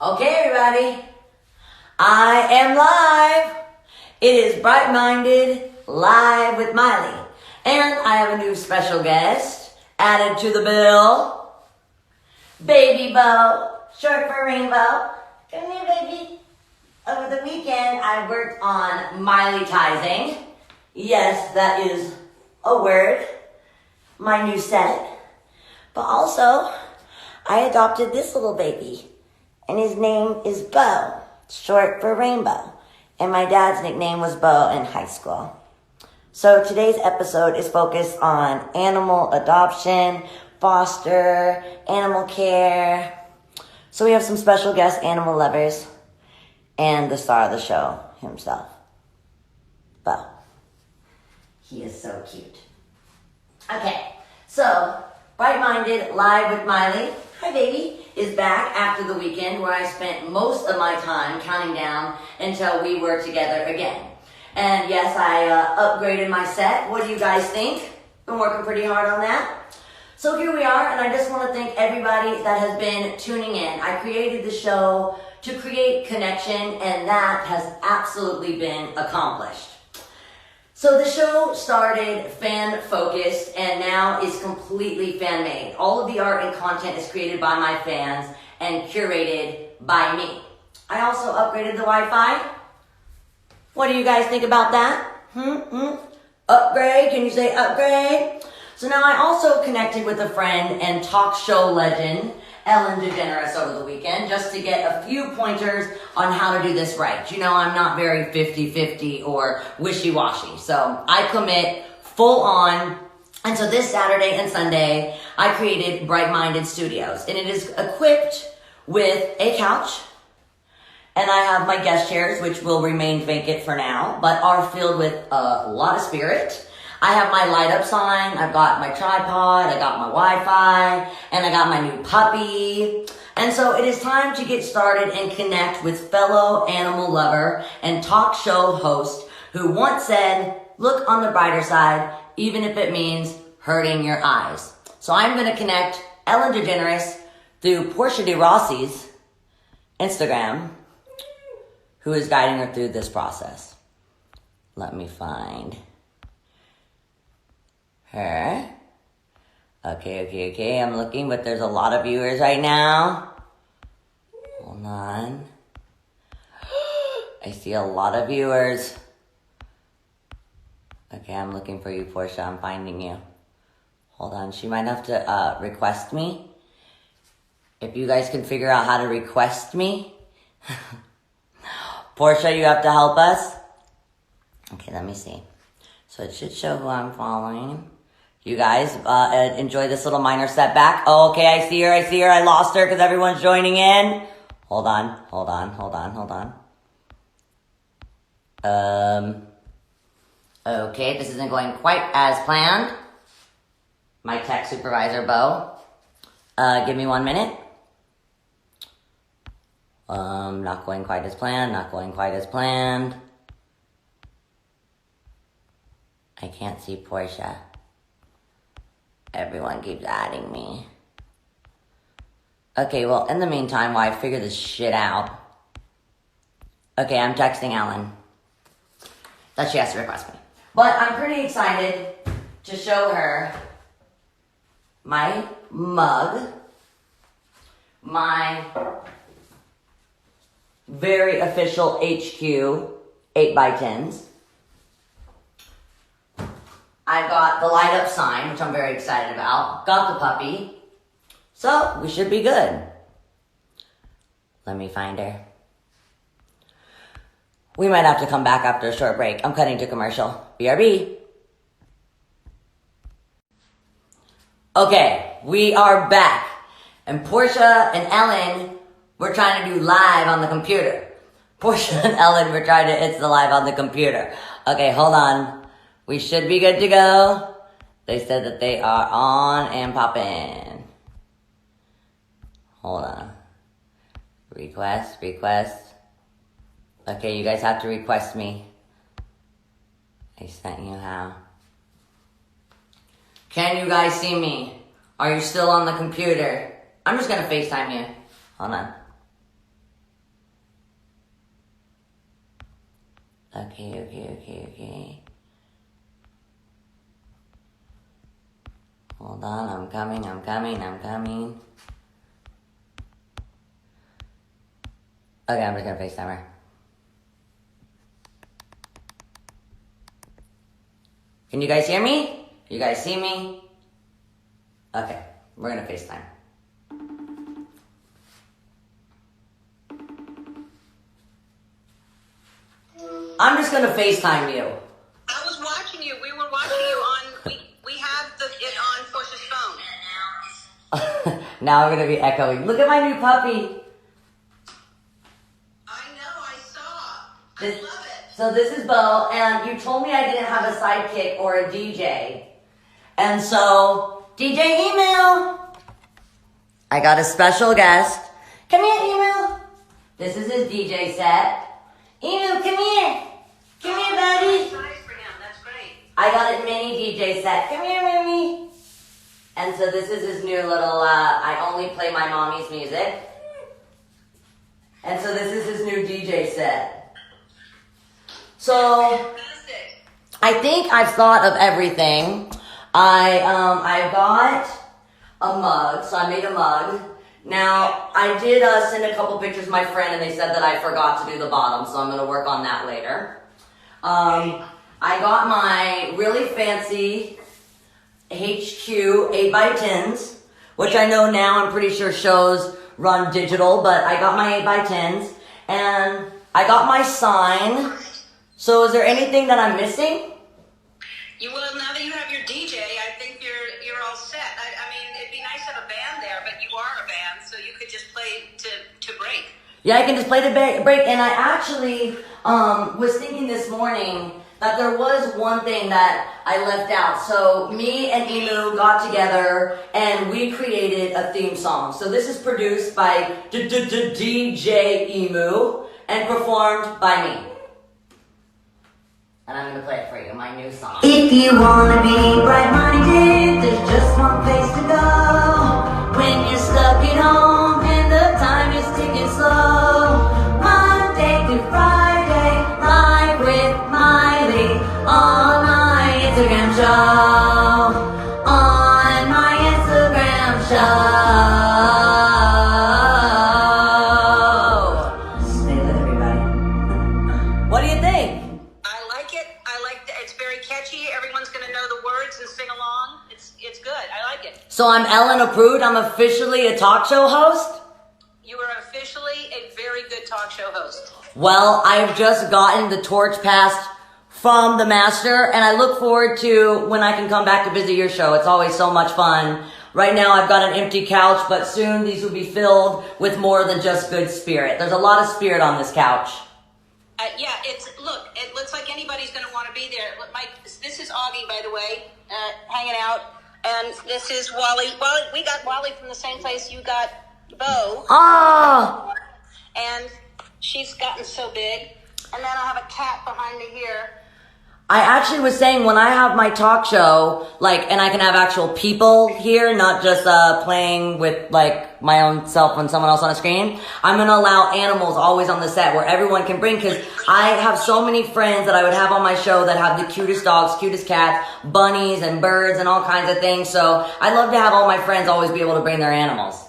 Okay, everybody, I am live. It is Bright Minded Live with Miley. And I have a new special guest added to the bill. Baby Bo, short for Rainbow. Come here, baby. Over the weekend, I worked on Miley-tizing. Yes, that is a word. My new set. But also, I adopted this little baby. And his name is Bo, short for Rainbow. And my dad's nickname was Bo in high school. So today's episode is focused on animal adoption, foster, animal care. So we have some special guest animal lovers and the star of the show himself, Bo. He is so cute. Okay, so Bright Minded Live with Miley. Hi, baby. Is back after the weekend where I spent most of my time counting down until we were together again. And yes, I upgraded my set. What do you guys think? Been working pretty hard on that. So here we are, and I just want to thank everybody that has been tuning in. I created the show to create connection, and that has absolutely been accomplished. So the show started fan-focused and now is completely fan-made. All of the art and content is created by my fans and curated by me. I also upgraded the Wi-Fi. What do you guys think about that? Upgrade? Can you say upgrade? So now I also connected with a friend and talk show legend, Ellen DeGeneres, over the weekend, just to get a few pointers on how to do this right. You know, I'm not very 50-50 or wishy-washy, so I commit full on. And so this Saturday and Sunday, I created Bright Minded Studios, and it is equipped with a couch, and I have my guest chairs, which will remain vacant for now, but are filled with a lot of spirit. I have my light up sign, I've got my tripod, I got my Wi-Fi, and I got my new puppy. And so it is time to get started and connect with fellow animal lover and talk show host who once said, look on the brighter side, even if it means hurting your eyes. So I'm going to connect Ellen DeGeneres through Portia de Rossi's Instagram, who is guiding her through this process. Let me find her. Okay. I'm looking, but there's a lot of viewers right now. Hold on. I see a lot of viewers. Okay, I'm looking for you, Portia. I'm finding you. Hold on. She might have to request me. If you guys can figure out how to request me. Portia, you have to help us. Okay, let me see. So it should show who I'm following. You guys enjoy this little minor setback. Oh, okay, I see her. I lost her because everyone's joining in. Hold on. Okay, this isn't going quite as planned. My tech supervisor, Bo. Give me 1 minute. Not going quite as planned. I can't see Portia. Everyone keeps adding me. Okay, well, in the meantime, while I figure this shit out. Okay, I'm texting Ellen that she has to request me. But I'm pretty excited to show her my mug, my very official HQ 8x10s. I've got the light up sign, which I'm very excited about. Got the puppy. So, we should be good. Let me find her. We might have to come back after a short break. I'm cutting to commercial. BRB. Okay, we are back. And Portia and Ellen, we're trying to do live on the computer. Portia and Ellen, it's the live on the computer. Okay, hold on. We should be good to go. They said that they are on and popping. Hold on. Request. Okay, you guys have to request me. I sent you how. Can you guys see me? Are you still on the computer? I'm just gonna FaceTime you. Hold on. Okay. Hold on, I'm coming. Okay, I'm just gonna FaceTime her. Can you guys hear me? You guys see me? Okay, we're gonna FaceTime. I'm just gonna FaceTime you. I was watching you. We were watching you on. We have it on Portia's phone. Now I'm gonna be echoing. Look at my new puppy. I know. I saw. I love it. So this is Bo, and you told me I didn't have a sidekick or a DJ, and so DJ Emu. I got a special guest. Come here, Emu. This is his DJ set. Emu, come here. Come here, buddy. That's nice for him. That's great. I got a mini DJ set. Come here, Mimi. And so this is his new little, I only play my mommy's music. And so this is his new DJ set. So, I think I've thought of everything. I got a mug, so I made a mug. Now, I did send a couple pictures to my friend, and they said that I forgot to do the bottom, so I'm going to work on that later. I got my really fancy HQ 8x10s, which I know now I'm pretty sure shows run digital, but I got my 8x10s, and I got my sign. So is there anything that I'm missing? Well, now that you have your DJ, I think you're all set. I mean, it'd be nice to have a band there, but you are a band, so you could just play to break. Yeah, I can just play the break. And I actually was thinking this morning that there was one thing that I left out. So me and Emu got together and we created a theme song. So this is produced by DJ Emu and performed by me. And I'm going to play it for you, my new song. If you want to be bright-minded, there's just one place to go. When you're stuck at home and the time is ticking slow. Monday through Friday, live with Miley on my Instagram show. On my Instagram show. Stay with everybody. What do you think? It's very catchy. Everyone's going to know the words and sing along. It's good. I like it. So I'm Ellen approved. I'm officially a talk show host? You are officially a very good talk show host. Well, I've just gotten the torch passed from the master, and I look forward to when I can come back to visit your show. It's always so much fun. Right now I've got an empty couch, but soon these will be filled with more than just good spirit. There's a lot of spirit on this couch. It looks like anybody's going to want to be there. This is Augie, by the way, hanging out, and this is Wally. We got Wally from the same place you got Bo. Oh! And she's gotten so big. And then I have a cat behind me here. I actually was saying when I have my talk show, and I can have actual people here, not just playing with my own self and someone else on a screen, I'm going to allow animals always on the set where everyone can bring, because I have so many friends that I would have on my show that have the cutest dogs, cutest cats, bunnies and birds and all kinds of things. So I love to have all my friends always be able to bring their animals.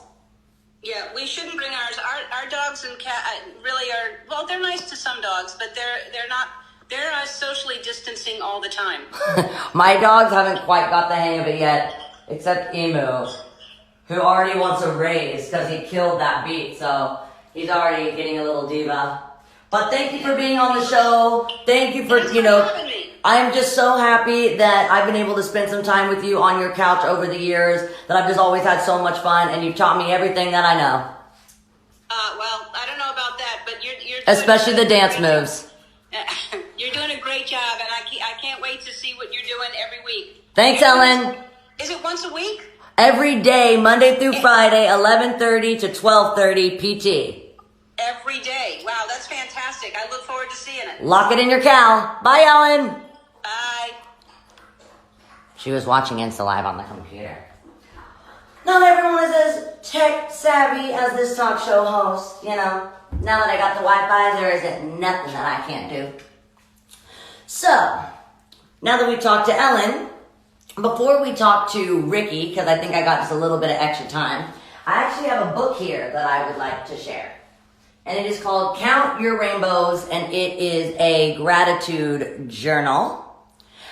Yeah, we shouldn't bring ours. Our dogs and cats really are, well, they're nice to some dogs, but they're not. They're socially distancing all the time. My dogs haven't quite got the hang of it yet, except Emu, who already wants a raise because he killed that beat, so he's already getting a little diva. But thank you for being on the show. Thank you for, having me. I'm just so happy that I've been able to spend some time with you on your couch over the years, that I've just always had so much fun, and you've taught me everything that I know. Well, I don't know about that, but you're especially the dance moves. You're doing a great job, and I can't wait to see what you're doing every week. Thanks, Ellen. Is it once a week? Every day, Monday through Friday, 11:30 to 12:30 PT. Every day. Wow, that's fantastic. I look forward to seeing it. Lock it in your cal. Bye, Ellen. Bye. She was watching Insta Live on the computer. Not everyone is as tech savvy as this talk show host, Now that I got the Wi-Fi, there isn't nothing that I can't do. So, now that we talked to Ellen, before we talk to Ricky, because I think I got just a little bit of extra time, I actually have a book here that I would like to share. And it is called Count Your Rainbows, and it is a gratitude journal.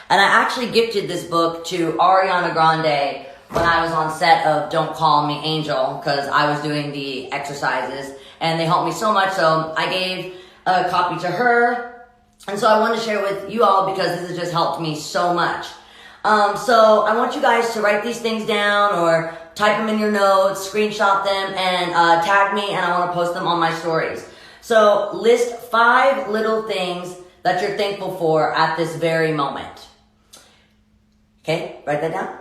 And I actually gifted this book to Ariana Grande when I was on set of Don't Call Me Angel, because I was doing the exercises, and they helped me so much, so I gave a copy to her. And so I wanted to share it with you all because this has just helped me so much. So I want you guys to write these things down or type them in your notes, screenshot them, and tag me, and I want to post them on my stories. So list 5 little things that you're thankful for at this very moment. Okay, write that down.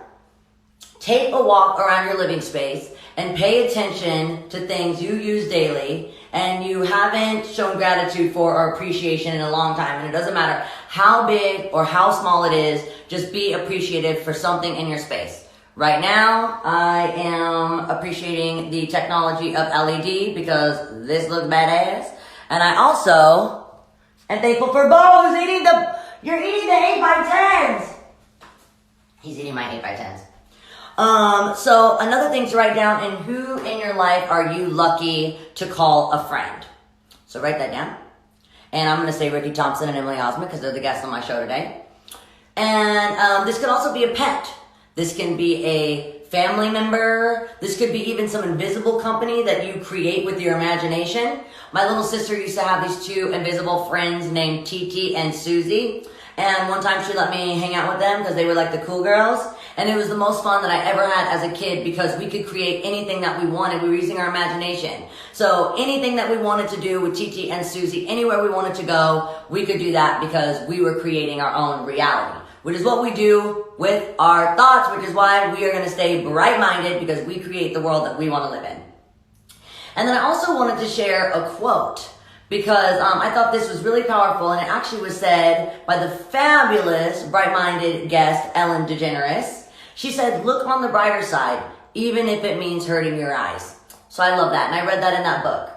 Take a walk around your living space and pay attention to things you use daily and you haven't shown gratitude for or appreciation in a long time. And it doesn't matter how big or how small it is, just be appreciative for something in your space. Right now, I am appreciating the technology of LED because this looks badass. And I also am thankful for Bo who's eating you're eating the 8x10s. He's eating my 8x10s. So another thing to write down, and who in your life are you lucky to call a friend? So write that down. And I'm going to say Ricky Thompson and Emily Osment because they're the guests on my show today. And this could also be a pet. This can be a family member. This could be even some invisible company that you create with your imagination. My little sister used to have these 2 invisible friends named Titi and Susie. And one time she let me hang out with them because they were like the cool girls. And it was the most fun that I ever had as a kid because we could create anything that we wanted. We were using our imagination. So anything that we wanted to do with Titi and Susie, anywhere we wanted to go, we could do that because we were creating our own reality, which is what we do with our thoughts, which is why we are going to stay bright-minded because we create the world that we want to live in. And then I also wanted to share a quote because I thought this was really powerful, and it actually was said by the fabulous, bright-minded guest, Ellen DeGeneres. She said, look on the brighter side, even if it means hurting your eyes. So I love that, and I read that in that book.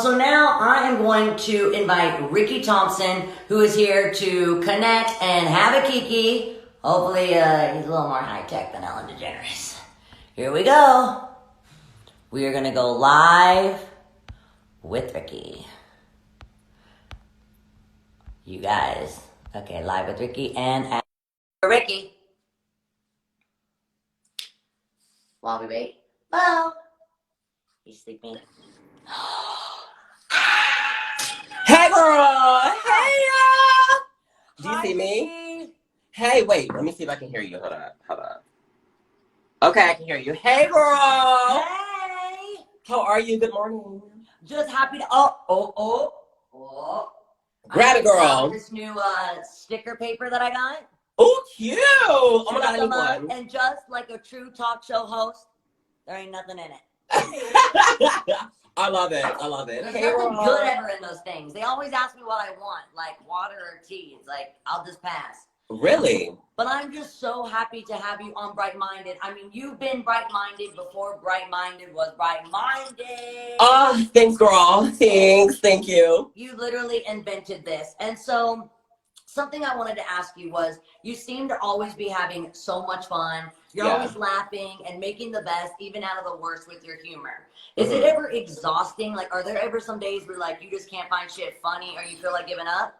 So now I am going to invite Ricky Thompson, who is here to connect and have a kiki. Hopefully he's a little more high-tech than Ellen DeGeneres. Here we go. We are going to go live with Ricky. You guys. Okay, live with Ricky and Ricky. While we wait. Hello. He's sleeping. Hey girl! Hey y'all! Do you Hi, see me? Ricky. Hey, wait, let me see if I can hear you. Hold on. Okay, I can hear you. Hey girl! Hey. How are you? Good morning. Just happy to Grab I it, girl. This new sticker paper that I got. Oh, cute! Oh my god, I need Up, one. and just like a true talk show host, there ain't nothing in it. I love it. There's Hey, nothing girl. good ever in those things. They always ask me what I want, like water or tea. It's like, I'll just pass. Really? But I'm just so happy to have you on Bright Minded. I mean, you've been Bright Minded before Bright Minded was Bright Minded. Oh, thanks, girl. Thanks. Thank you. You literally invented this. And so something I wanted to ask you was, you seem to always be having so much fun. You're always laughing and making the best, even out of the worst, with your humor. Is it ever exhausting? Like, are there ever some days where like you just can't find shit funny or you feel like giving up?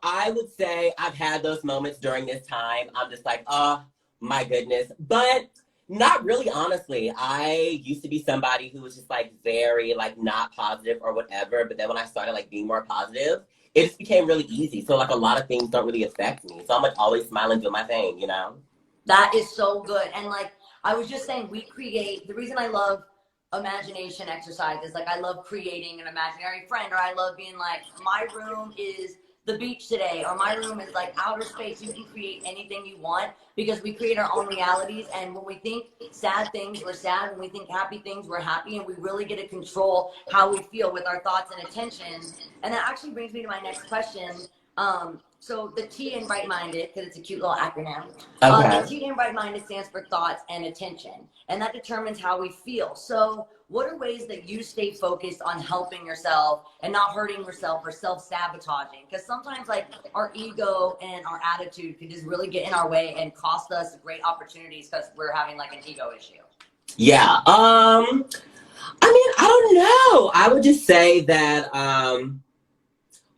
I would say I've had those moments during this time. I'm just like, oh my goodness. But not really, honestly. I used to be somebody who was just like very like not positive or whatever. But then when I started like being more positive, it just became really easy. So like a lot of things don't really affect me. So I'm like always smiling, doing my thing, you know? That is so good. And like I was just saying, we create, the reason I love imagination exercises, like I love creating an imaginary friend, or I love being like, my room is the beach today, or my room is like outer space. You can create anything you want because we create our own realities. And when we think sad things, we're sad. When we think happy things, we're happy. And we really get to control how we feel with our thoughts and attentions. And that actually brings me to my next question. So the T in bright-minded, because it's a cute little acronym. Okay. The T in bright-minded stands for thoughts and attention, and that determines how we feel. So what are ways that you stay focused on helping yourself and not hurting yourself or self-sabotaging? Because sometimes like our ego and our attitude can just really get in our way and cost us great opportunities because we're having like an ego issue. Yeah. I mean, I don't know. I would just say that,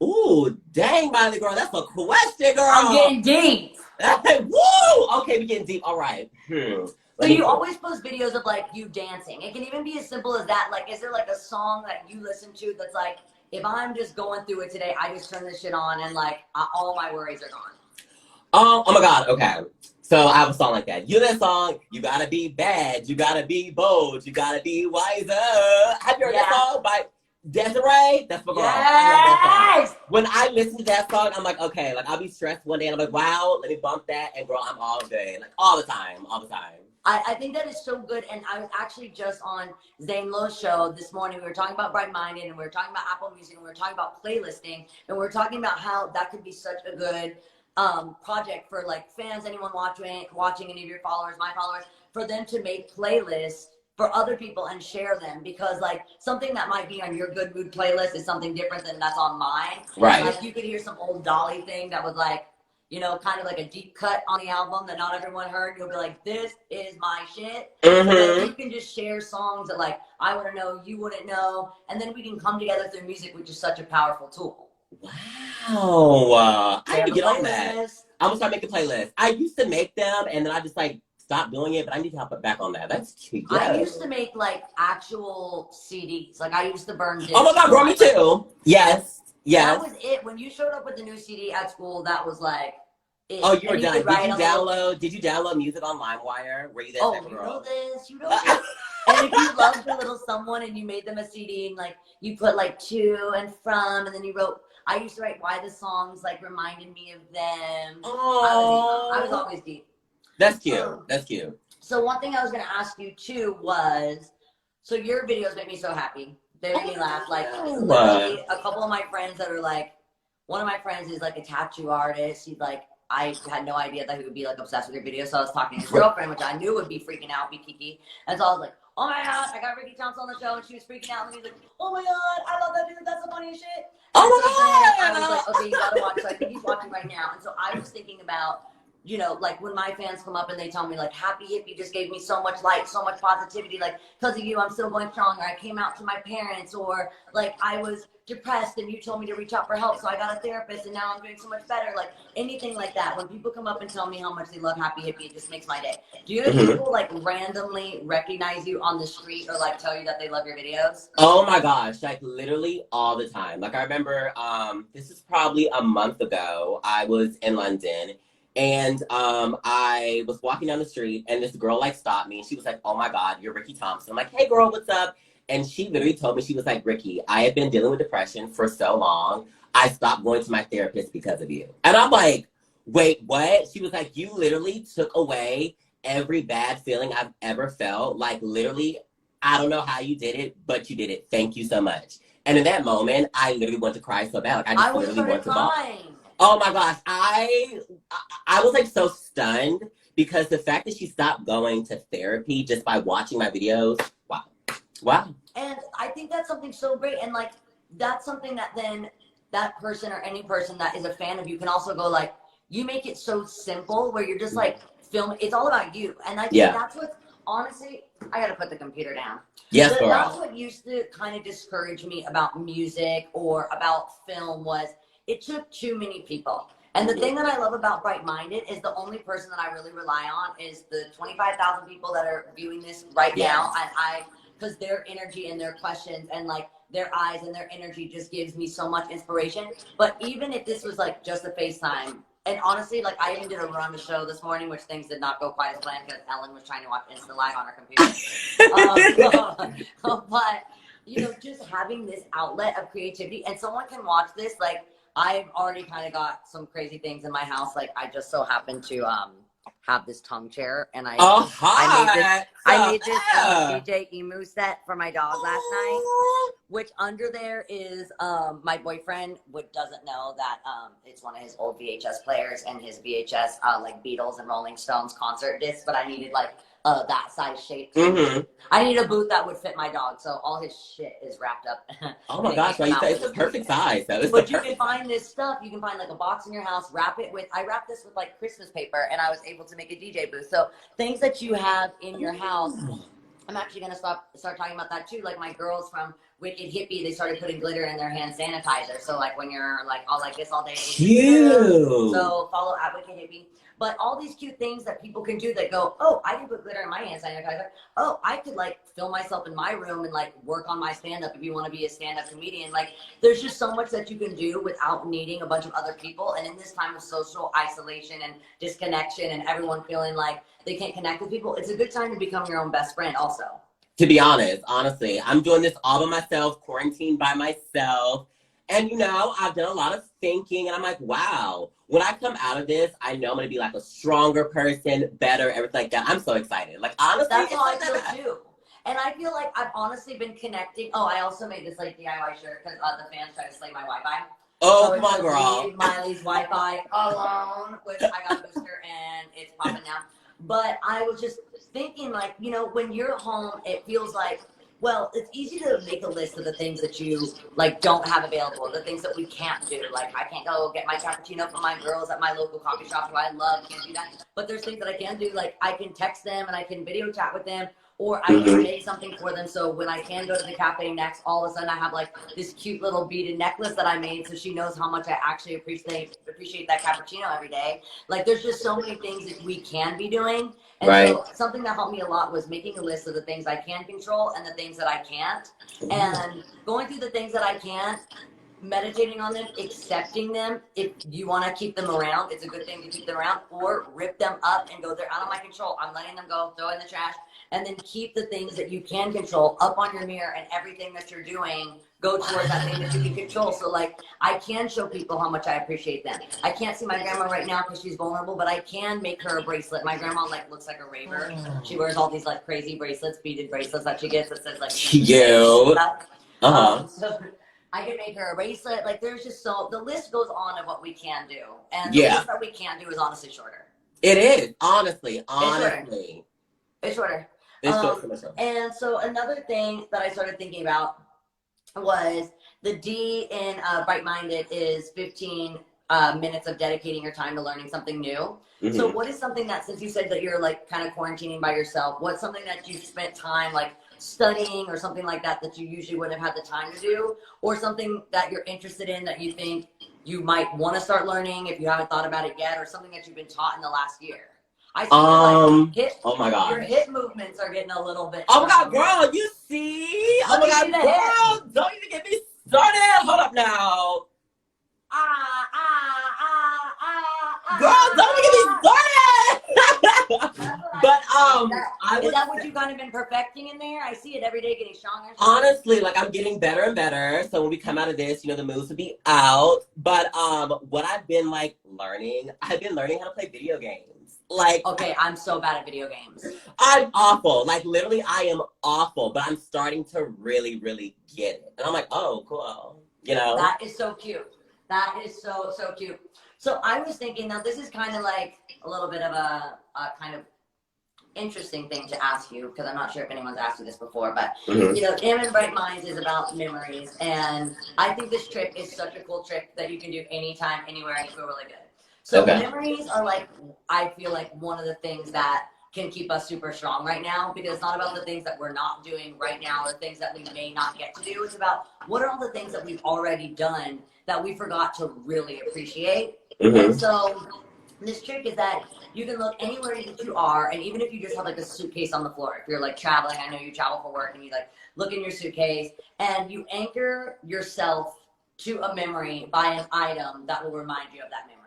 ooh, dang, Miley girl, that's a question, girl. I'm getting deep. Woo! Okay, we're getting deep. All right. So you always post videos of like you dancing. It can even be as simple as that. Like, is there like a song that you listen to that's like, if I'm just going through it today, I just turn this shit on and like all my worries are gone. Oh my God. Okay. So I have a song like that. You know that song? You gotta be bad. You gotta be bold. You gotta be wiser. Have you heard that song by Desiree? That's my girl. Yes! I love that song. When I listen to that song, I'm like, okay, like I'll be stressed one day and I'm like, wow, let me bump that, and girl, I'm all good. Like all the time. I think that is so good. And I was actually just on Zane Lowe's show this morning. We were talking about Bright Minded, and we were talking about Apple Music, and we were talking about playlisting, and we were talking about how that could be such a good project for like fans, anyone watching any of your followers, my followers, for them to make playlists for other people and share them, because like something that might be on your good mood playlist is something different than that's on mine. Right. And, like you could hear some old Dolly thing that was like, you know, kind of like a deep cut on the album that not everyone heard. You'll be like, this is my shit. Mm-hmm. So that you can just share songs that like I wouldn't know, you wouldn't know, and then we can come together through music, which is such a powerful tool. Wow. I need to get on that. I'm gonna start making playlists. I used to make them and then I just like stopped doing it, but I need to hop back on that. That's cute. Yeah. I used to make like actual CDs. Like I used to burn discs. Oh my God, girl, me too. Yes. That was it. When you showed up with the new CD at school, that was like it. Oh, you were done. Did you download music on LimeWire? Were you there? Oh, you know this. And if you loved a little someone and you made them a CD and like you put like to and from, and then you wrote, I used to write why the songs like reminded me of them. Oh, I was always deep. That's cute. That's cute. So one thing I was going to ask you too was, so your videos make me so happy. They make me laugh. Like literally a couple of my friends that are like, one of my friends is like a tattoo artist. He's like, I had no idea that he would be like obsessed with your videos. So I was talking to his girlfriend, which I knew would be freaking out, be Kiki. And so I was like, oh my God, I got Ricky Thompson on the show, and she was freaking out. And he's like, oh my God, I love that dude. That's the funniest shit. Oh my God. I was like, okay, you gotta watch. So I think he's watching right now. And so I was thinking about, you know, like when my fans come up and they tell me like, happy hippie just gave me so much light, so much positivity. Like, because of you, I'm still going strong. Or I came out to my parents, or like I was depressed and you told me to reach out for help, so I got a therapist and now I'm doing so much better. Like anything like that. When people come up and tell me how much they love Happy Hippie, it just makes my day. Do you have people like randomly recognize you on the street or like tell you that they love your videos? Oh my gosh, like literally all the time. Like I remember, this is probably a month ago. I was in London. And I was walking down the street and this girl like stopped me and she was like, oh my God, you're Ricky Thompson. I'm like, hey girl, what's up? And she literally told me, she was like, Ricky, I have been dealing with depression for so long. I stopped going to my therapist because of you. And I'm like, wait, what? She was like, you literally took away every bad feeling I've ever felt. Like literally, I don't know how you did it, but you did it. Thank you so much. And in that moment, I literally wanted to cry so bad. Like I just literally wanted to bawl. Oh my gosh, I was like so stunned because the fact that she stopped going to therapy just by watching my videos, wow. And I think that's something so great. And like, that's something that then that person or any person that is a fan of you can also go like, you make it so simple where you're just like film. It's all about you. And I think that's what's honestly, I got to put the computer down. Yes, but that's what used to kind of discourage me about music or about film was it took too many people. And the thing that I love about Bright Minded is the only person that I really rely on is the 25,000 people that are viewing this right now. And because their energy and their questions and like their eyes and their energy just gives me so much inspiration. But even if this was like just a FaceTime, and honestly, like I even did a run the show this morning, which things did not go quite as planned because Ellen was trying to watch Insta Live on her computer. But you know, just having this outlet of creativity, and someone can watch this. Like I've already kind of got some crazy things in my house. Like I just so happened to have this tongue chair, and I Oh, I made this yeah. DJ emu set for my dog last night, which under there is my boyfriend doesn't know that it's one of his old VHS players and his VHS like Beatles and Rolling Stones concert discs, but I needed like that size shape. Mm-hmm. I need a boot that would fit my dog, so all his shit is wrapped up. Oh my gosh, you say it's the perfect size. So but you can find this stuff. You can find like a box in your house, I wrapped this with like Christmas paper, and I was able to make a DJ booth. So things that you have in your house, I'm actually going to start talking about that too. Like my girls from Wicked Hippie, they started putting glitter in their hand sanitizer. So like when you're like all like this all day. Cute. So follow at Wicked Hippie. But all these cute things that people can do that go, oh, I can put glitter in my hand sanitizer. Oh, I could like film myself in my room and like work on my stand-up if you want to be a stand-up comedian. Like there's just so much that you can do without needing a bunch of other people. And in this time of social isolation and disconnection and everyone feeling like they can't connect with people, it's a good time to become your own best friend also. To be honest, honestly, I'm doing this all by myself, quarantined by myself. And, you know, I've done a lot of thinking, and I'm like, wow, when I come out of this, I know I'm going to be like a stronger person, better, everything like that. I'm so excited. Like, honestly, that's how I feel too. And I feel like I've honestly been connecting. Oh, I also made this like DIY shirt because the fans try to slay my Wi-Fi. Oh, so come on, girl. Leave Miley's Wi-Fi alone, which I got a booster and it's popping now. But I was just thinking, like, you know, when you're home, it feels like, well, it's easy to make a list of the things that you like don't have available, the things that we can't do. Like I can't go get my cappuccino from my girls at my local coffee shop who I love, can't do that. But there's things that I can do, like I can text them and I can video chat with them, or I can make something for them. So when I can go to the cafe next, all of a sudden I have like this cute little beaded necklace that I made, so she knows how much I actually appreciate that cappuccino every day. Like there's just so many things that we can be doing. And so something that helped me a lot was making a list of the things I can control and the things that I can't. And going through the things that I can't, meditating on them, accepting them. If you want to keep them around, it's a good thing to keep them around, or rip them up and go, they're out of my control. I'm letting them go, throw in the trash. And then keep the things that you can control up on your mirror, and everything that you're doing, go towards that thing that you can control. So like, I can show people how much I appreciate them. I can't see my grandma right now because she's vulnerable, but I can make her a bracelet. My grandma like looks like a raver. She wears all these like crazy bracelets, beaded bracelets that she gets that says like cute. So I can make her a bracelet. Like there's just the list goes on of what we can do. And the list that we can do is honestly shorter. It is, honestly. It's shorter. And so another thing that I started thinking about was the D in Bright Minded is 15 minutes of dedicating your time to learning something new. So what is something that, since you said that you're like kind of quarantining by yourself, what's something that you spent time like studying or something like that that you usually wouldn't have had the time to do, or something that you're interested in that you think you might want to start learning if you haven't thought about it yet, or something that you've been taught in the last year? I see oh my god, your hip movements are getting a little bit. Oh my god, girl, you see? Oh my god, girl, don't even get me started. Hold up now. Girl, don't even get me started. But is that what you've kind of been perfecting in there? I see it every day getting stronger. Honestly, like I'm getting better and better. So when we come out of this, you know, the moves will be out. But what I've been like learning, I've been learning how to play video games. Like, okay, I'm so bad at video games. I'm awful. Like literally I am awful, but I'm starting to really, really get it. And I'm like, oh, cool. You know? That is so cute. That is so cute. So I was thinking, now this is kind of like a little bit of a kind of interesting thing to ask you, because I'm not sure if anyone's asked you this before, but you know, In Bright Minds is about memories, and I think this trip is such a cool trip that you can do anytime, anywhere, and you feel really good. So memories are like, I feel like one of the things that can keep us super strong right now, because it's not about the things that we're not doing right now or things that we may not get to do. It's about what are all the things that we've already done that we forgot to really appreciate. And so this trick is that you can look anywhere that you are, and even if you just have like a suitcase on the floor, if you're like traveling, I know you travel for work, and you like look in your suitcase and you anchor yourself to a memory by an item that will remind you of that memory.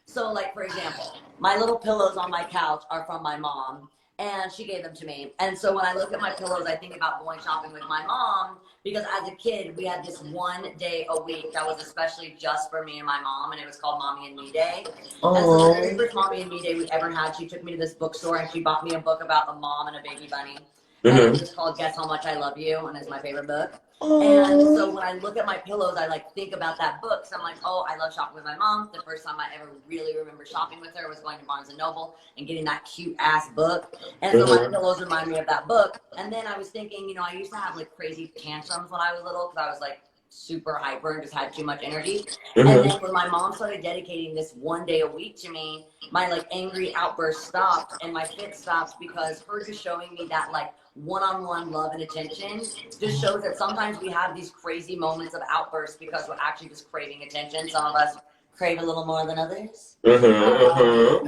So like, for example, my little pillows on my couch are from my mom, and she gave them to me. And so when I look at my pillows, I think about going shopping with my mom, because as a kid, we had this one day a week that was especially just for me and my mom, and it was called Mommy and Me Day. And so the very first Mommy and Me Day we ever had, she took me to this bookstore and she bought me a book about a mom and a baby bunny. And it was called Guess How Much I Love You, and it's my favorite book. And so when I look at my pillows, I like think about that book. So I'm like, oh, I love shopping with my mom. The first time I ever really remember shopping with her was going to Barnes & Noble and getting that cute ass book. And so my pillows remind me of that book. And then I was thinking, you know, I used to have like crazy tantrums when I was little because I was like super hyper and just had too much energy. And then when my mom started dedicating this one day a week to me, my like angry outburst stopped and my fit stopped, because her just showing me that like one-on-one love and attention just shows that sometimes we have these crazy moments of outbursts because we're actually just craving attention. Some of us crave a little more than others. A little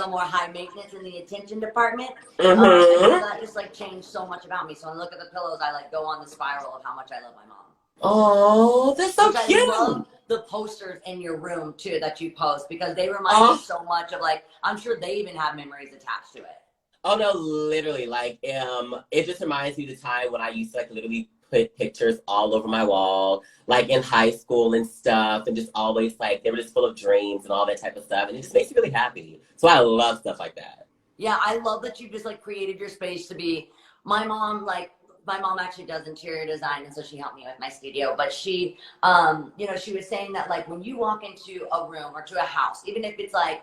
more high maintenance in the attention department. And so that just like changed so much about me. So when I look at the pillows, I like go on the spiral of how much I love my mom. Oh, that's so cute. I love the posters in your room too that you post, because they remind me so much of like, I'm sure they even have memories attached to it. Oh no, literally, like, it just reminds me of the time when I used to like literally put pictures all over my wall, like in high school and stuff, and just always like, they were just full of dreams and all that type of stuff, and it just makes me really happy. So I love stuff like that. Yeah, I love that you just like created your space to be, my mom actually does interior design, and so she helped me with my studio, but she, you know, she was saying that like when you walk into a room or to a house, even if it's like,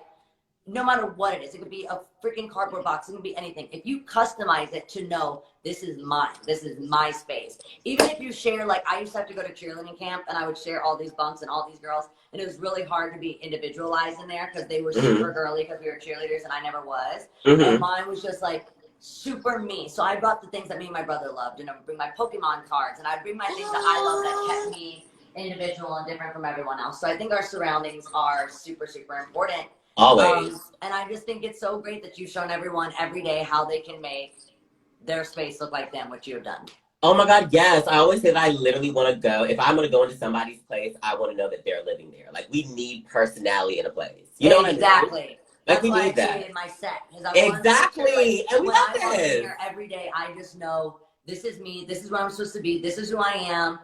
no matter what it is, it could be a freaking cardboard box, it could be anything. If you customize it to know this is mine, this is my space. Even if you share, like I used to have to go to cheerleading camp and I would share all these bunks and all these girls, and it was really hard to be individualized in there because they were super girly because we were cheerleaders and I never was. And mine was just like super me. So I brought the things that me and my brother loved, and I would bring my Pokemon cards, and I'd bring my things that I love that kept me individual and different from everyone else. So I think our surroundings are super, super important. Always. And I just think it's so great that you've shown everyone every day how they can make their space look like them, which you have done. Oh my God, yes. I always say that I literally want to go. If I'm going to go into somebody's place, I want to know that they're living there. Like, we need personality in a place. You know what I mean? Exactly. Like, we That's why need I that. created my set. Exactly. And we when love I walk in this. here every day, I just know this is me. This is what I'm supposed to be. This is who I am.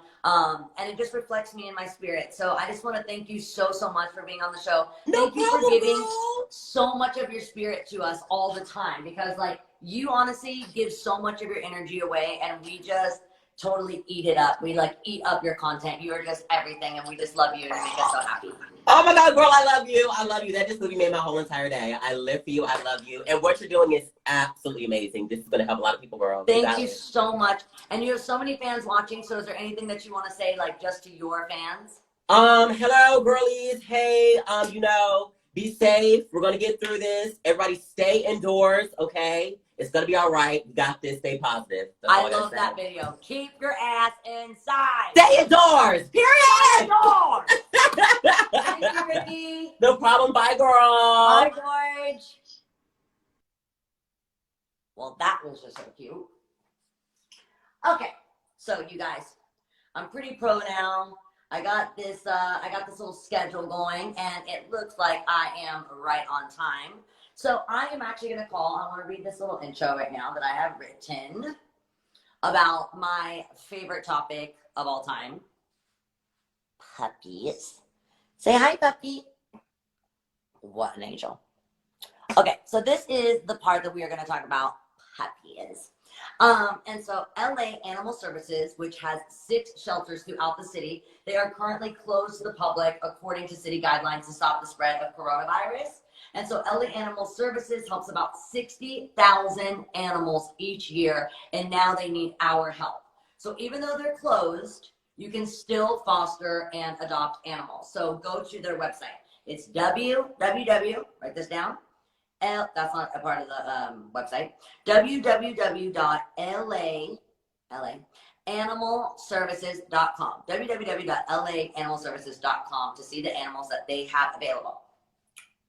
And it just reflects me in my spirit. So I just want to thank you so, so much for being on the show. Thank you for giving so much of your spirit to us all the time, because like you honestly give so much of your energy away, and we just totally eat it up. We like eat up your content. You are just everything, and we just love you, and it makes us so happy. Oh my God, girl, I love you. I love you. That just literally made my whole entire day. I live for you. I love you. And what you're doing is absolutely amazing. This is going to help a lot of people, girl. Thank you so much. And you have so many fans watching. So is there anything that you want to say, like just to your fans? Hello, girlies. Hey, you know, be safe. We're going to get through this. Everybody stay indoors, okay? It's going to be all right. You got this. Stay positive. I love that video. Keep your ass inside. Stay indoors. Period. Stay indoors. Thank you, Ricky. No problem. Bye, girl. Bye, George. Well, that was just so cute. Okay, so you guys, I'm pretty pro now. I got this little schedule going, and it looks like I am right on time. So I am actually going to call, I want to read this little intro right now that I have written about my favorite topic of all time. Puppies. Say hi, puppy. What an angel. Okay, so this is the part that we are going to talk about, puppies. And so LA Animal Services, which has 6 shelters throughout the city, they are currently closed to the public according to city guidelines to stop the spread of coronavirus. And so LA Animal Services helps about 60,000 animals each year, and now they need our help. So even though they're closed, you can still foster and adopt animals. So go to their website. It's www, write this down, that's not a part of the website, www.laanimalservices.com, www.laanimalservices.com to see the animals that they have available.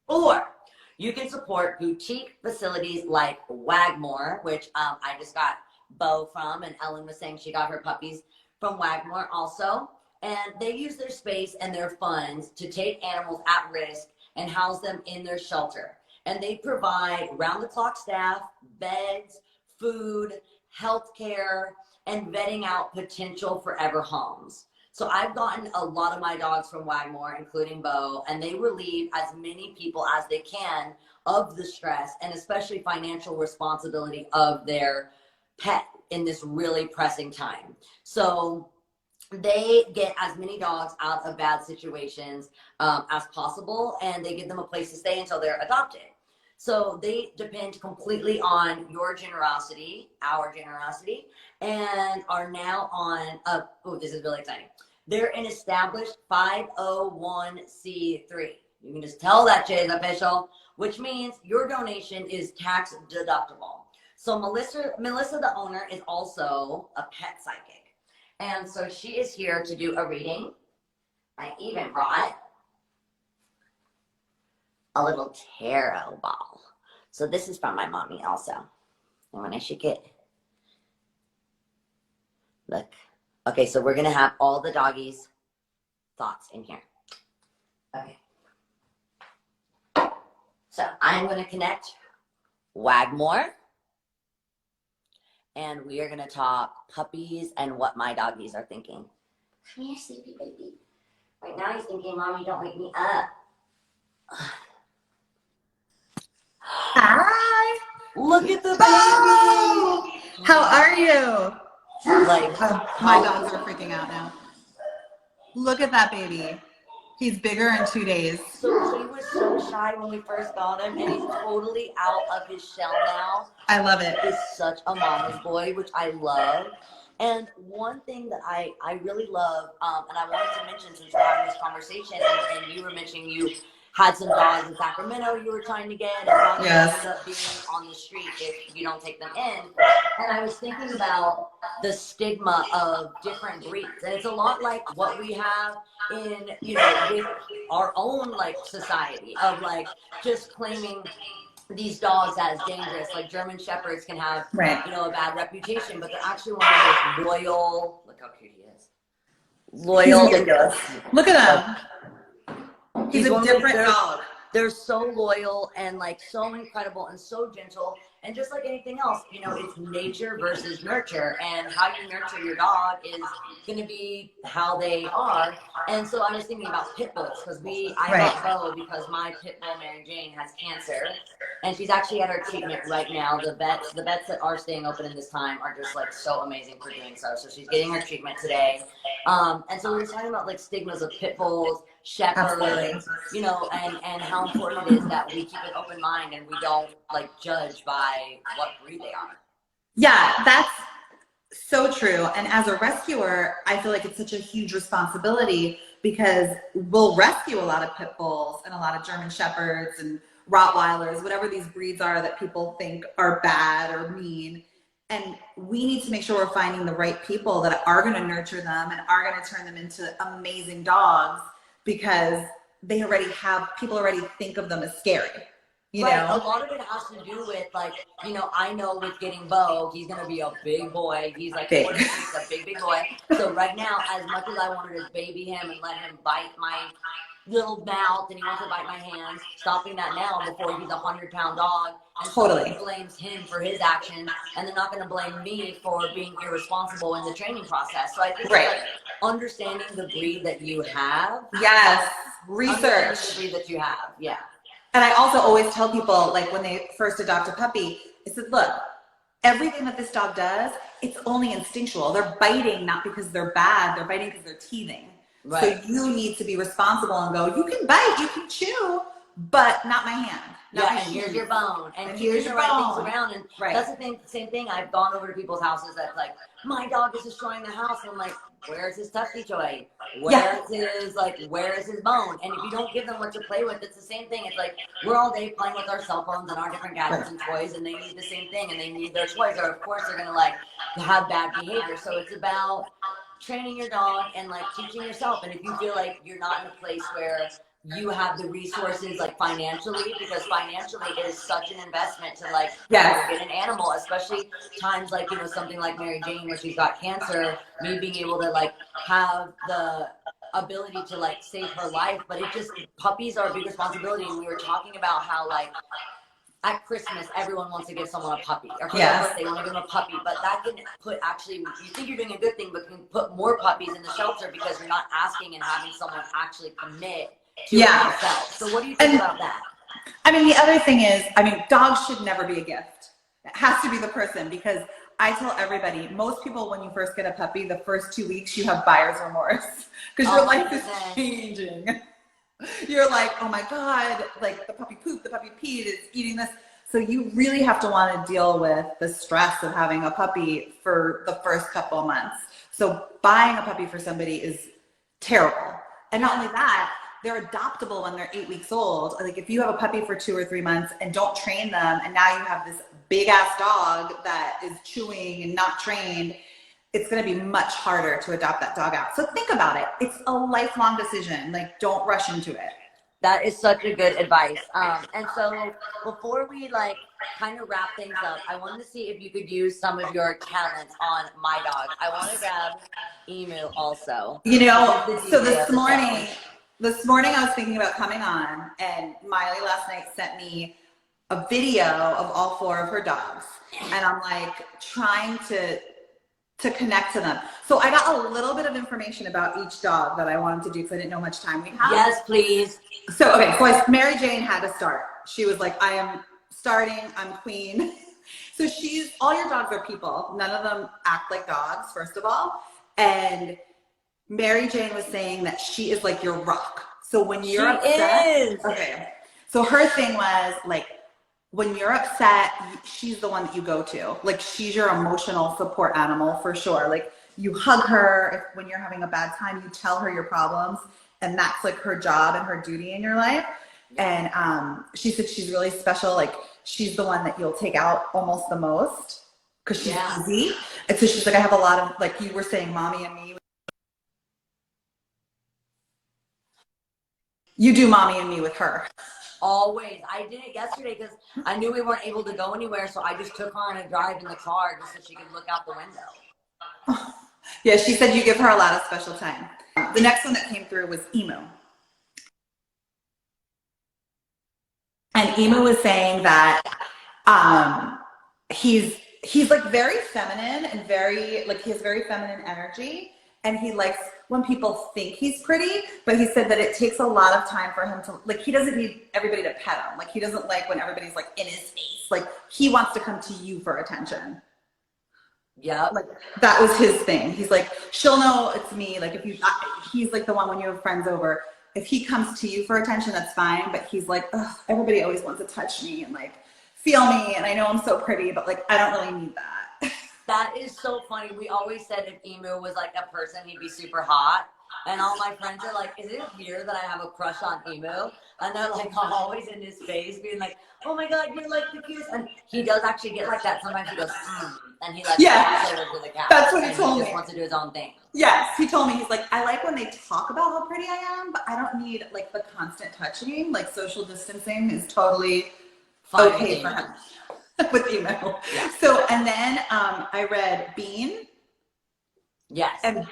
Or you can support boutique facilities like Wagmore, which I just got Bo from, and Ellen was saying she got her puppies from Wagmore also. And they use their space and their funds to take animals at risk and house them in their shelter. and they provide round-the-clock staff, beds, food, healthcare, and vetting out potential forever homes. So I've gotten a lot of my dogs from Wagmore, including Bo, and they relieve as many people as they can of the stress and especially financial responsibility of their pet in this really pressing time. So they get as many dogs out of bad situations as possible, and they give them a place to stay until they're adopted. So they depend completely on your generosity, our generosity, and are now on, oh, this is really exciting. They're an established 501c3. You can just tell that Jay's official, which means your donation is tax deductible. So Melissa, the owner, is also a pet psychic. And so she is here to do a reading. I even brought a little tarot ball. So this is from my mommy also. And when I shake it, look. Okay, so we're gonna have all the doggies' thoughts in here. Okay. So I'm gonna connect Wagmore, and we are gonna talk puppies and what my doggies are thinking. Come here, sleepy baby. Right now he's thinking, Mommy, don't wake me up. Hi. Look at the baby. How are you? Like, My dogs are freaking out now. Look at that baby. He's bigger in 2 days. So he was so shy when we first got him, and he's totally out of his shell now. I love it. He's such a mama's boy, which I love. And one thing that I really love, and I wanted to mention since we're having this conversation, and you were mentioning you had some dogs in Sacramento you were trying to get, and dogs end up being on the street if you don't take them in. And I was thinking about the stigma of different breeds, and it's a lot like what we have in, you know, with our own like society of like just claiming these dogs as dangerous. Like German Shepherds can have, you know, a bad reputation, but they're actually one of the most loyal. Look how cute he is. Loyal. Look at him. He's a different dog. They're so loyal and like so incredible and so gentle. And just like anything else, you know, it's nature versus nurture, and how you nurture your dog is going to be how they are. And so I was thinking about pit bulls because I got Bo because my pit bull Mary Jane has cancer, and she's actually at her treatment right now. The vets that are staying open in this time are just like so amazing for doing so. So she's getting her treatment today. And so we were talking about like stigmas of pit bulls, shepherds, you know, and how important it is that we keep an open mind and we don't like judge by what breed they are. Yeah, that's so true. And as a rescuer, I feel like it's such a huge responsibility because we'll rescue a lot of pit bulls and a lot of German Shepherds and Rottweilers, whatever these breeds are that people think are bad or mean. And we need to make sure we're finding the right people that are going to nurture them and are going to turn them into amazing dogs, because they already have, people already think of them as scary. You know? A lot of it has to do with like, you know, I know with getting Bo, he's going to be a big boy. He's like, he's a big boy. So right now, as much as I wanted to baby him and let him bite my little mouth and he wants to bite my hands, stopping that now before he's a 100-pound dog. And totally blames him for his actions, and they're not going to blame me for being irresponsible in the training process. So I think like understanding the breed that you have. Yes, research the breed that you have. Yeah. And I also always tell people, like when they first adopt a puppy, I said, look, everything that this dog does, it's only instinctual. They're biting not because they're bad, they're biting because they're teething. Right. So you need to be responsible and go, you can bite, you can chew, but not my hand. And here's your bone, and here's the right things around. And that's the same thing. I've gone over to people's houses that's like, my dog is destroying the house. And I'm like, where's his touchy toy? Where's his bone? And if you don't give them what to play with, it's the same thing. It's like, we're all day playing with our cell phones and our different gadgets and toys, and they need the same thing, and they need their toys, or of course they're going to like have bad behavior. So it's about training your dog and like teaching yourself. And if you feel like you're not in a place where you have the resources like financially, because financially it is such an investment to like get an animal, especially times like, you know, something like Mary Jane where she's got cancer, me being able to like have the ability to like save her life. But it just, puppies are a big responsibility. And we were talking about how like at Christmas, everyone wants to give someone a puppy, or for Yes. their birthday, they want to give them a puppy. But that can put actually, you think you're doing a good thing, but can put more puppies in the shelter because you're not asking and having someone actually commit to it themselves. So what do you think about that? I mean, the other thing is, I mean, dogs should never be a gift. It has to be the person, because I tell everybody, most people, when you first get a puppy, the first 2 weeks you have buyer's remorse because your life is changing. You're like, oh my God, like the puppy pooped, the puppy peed, it's eating this. So you really have to want to deal with the stress of having a puppy for the first couple of months. So buying a puppy for somebody is terrible. And not only that, they're adoptable when they're 8 weeks old. Like if you have a puppy for 2 or 3 months and don't train them, and now you have this big ass dog that is chewing and not trained, it's going to be much harder to adopt that dog out. So think about it. It's a lifelong decision. Like, don't rush into it. That is such a good advice. And so before we like kind of wrap things up, I wanted to see if you could use some of your talents on my dog. I want to grab Emu also. You know, so this morning I was thinking about coming on, and Miley last night sent me a video of all 4 of her dogs. And I'm like trying to connect to them. So I got a little bit of information about each dog that I wanted to do because I didn't know much time we had. Yes, please. So, okay, so Mary Jane had to start. She was like, I am starting, I'm queen. So all your dogs are people. None of them act like dogs, first of all. And Mary Jane was saying that she is like your rock. So when you're upset, okay. So her thing was like, when you're upset, she's the one that you go to. Like, she's your emotional support animal for sure. Like, you hug her when you're having a bad time, you tell her your problems, and that's like her job and her duty in your life. And she said she's really special. Like, she's the one that you'll take out almost the most because she's easy. And so she's like, I have a lot of, like you were saying, mommy and me. You do mommy and me with her. Always. I did it yesterday because I knew we weren't able to go anywhere, so I just took her on a drive in the car just so she could look out the window. Yeah, she said you give her a lot of special time. The next one that came through was Emu. And Emu was saying that he's like very feminine and very, like, he has very feminine energy. And he likes when people think he's pretty, but he said that it takes a lot of time for him to, like, he doesn't need everybody to pet him. Like, he doesn't like when everybody's like in his face. Like, he wants to come to you for attention. Yeah. Like, that was his thing. He's like, she'll know it's me. Like, he's like the one when you have friends over, if he comes to you for attention, that's fine. But he's like, ugh, everybody always wants to touch me and like feel me. And I know I'm so pretty, but like, I don't really need that. That is so funny. We always said if Emu was like a person, he'd be super hot. And all my friends are like, is it weird that I have a crush on Emu? And they're like always in his face being like, oh my God, you're like the cutest. And he does actually get like that. Sometimes he goes, and he like walks over to the couch. That's what he told me. He just wants to do his own thing. Yes, he told me, he's like, I like when they talk about how pretty I am, but I don't need like the constant touching. Like, social distancing is totally okay for him. With Emu. Yeah. So, and then I read Bean. Yes. And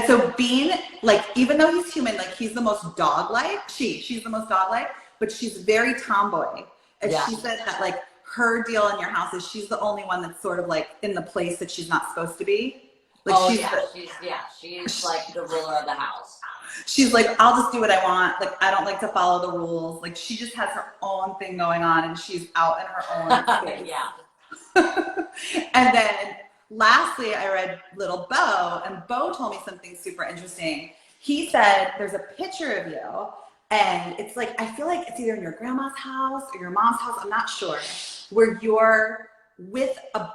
so Bean, like, even though he's human, like, he's the most dog-like. She's the most dog-like, but she's very tomboy. And she said that, like, her deal in your house is she's the only one that's sort of like in the place that she's not supposed to be. Like, she's like the ruler of the house. She's like, I'll just do what I want. Like, I don't like to follow the rules. Like, she just has her own thing going on, and she's out in her own space. Yeah. And then lastly, I read Little Bo, and Bo told me something super interesting. He said, there's a picture of you, and it's like, I feel like it's either in your grandma's house or your mom's house, I'm not sure, where you're with a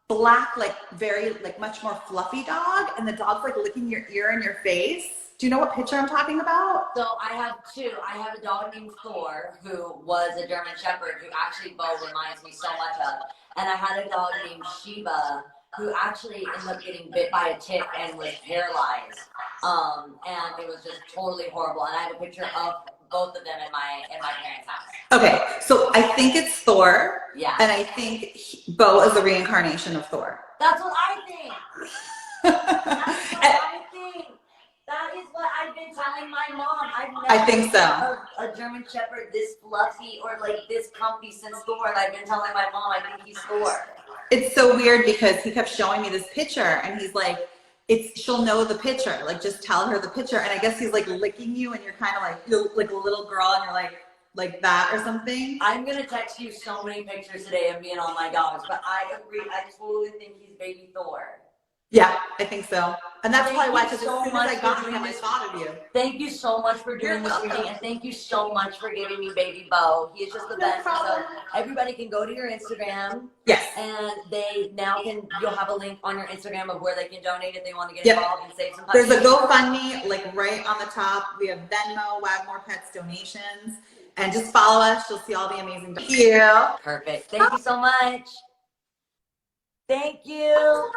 black, like, very, like, much more fluffy dog, and the dog's like licking your ear and your face. Do you know what picture I'm talking about? So I have two. I have a dog named Thor, who was a German Shepherd, who actually Bo reminds me so much of. And I had a dog named Sheba, who actually ended up getting bit by a tick and was paralyzed. And it was just totally horrible. And I have a picture of both of them in my parents' house. Okay, so I think it's Thor. Yeah. And I think Bo is the reincarnation of Thor. That's what I think. That's what I think. That is what I've been telling my mom. I've never I think so. seen a German Shepherd this fluffy or like this comfy since Thor. And I've been telling my mom I think he's Thor. It's so weird because he kept showing me this picture and he's like, she'll know the picture. Like, just tell her the picture. And I guess he's like licking you and you're kind of like, you look like a little girl and you're like that or something. I'm going to text you so many pictures today of me and all my dogs, but I agree. I totally think he's baby Thor. Yeah, I think so. And that's Thank probably why, you because so as soon much as I for got doing him, I this. thought of you. Thank you so much for doing this reading, and thank you so much for giving me baby Bo. He is just the best. So everybody can go to your Instagram. Yes. And they now you'll have a link on your Instagram of where they can donate if they want to get Yep. involved and save some There's money. a GoFundMe, like right on the top. We have Venmo, Wagmore Pets donations. And just follow us. You'll see all the amazing. Thank you. Perfect. Thank you so much. Thank you.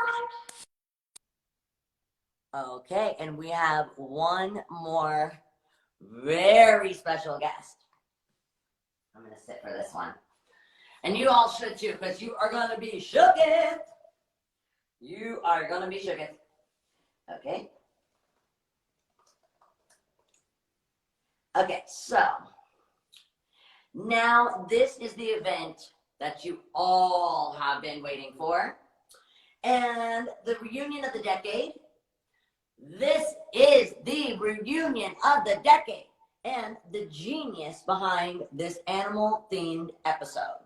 Okay, and we have one more very special guest. I'm going to sit for this one. And you all should too, because you are going to be shooketh. You are going to be shooketh. Okay. Okay, so now this is the event that you all have been waiting for. And the reunion of the decade. This is the reunion of the decade and the genius behind this animal-themed episode.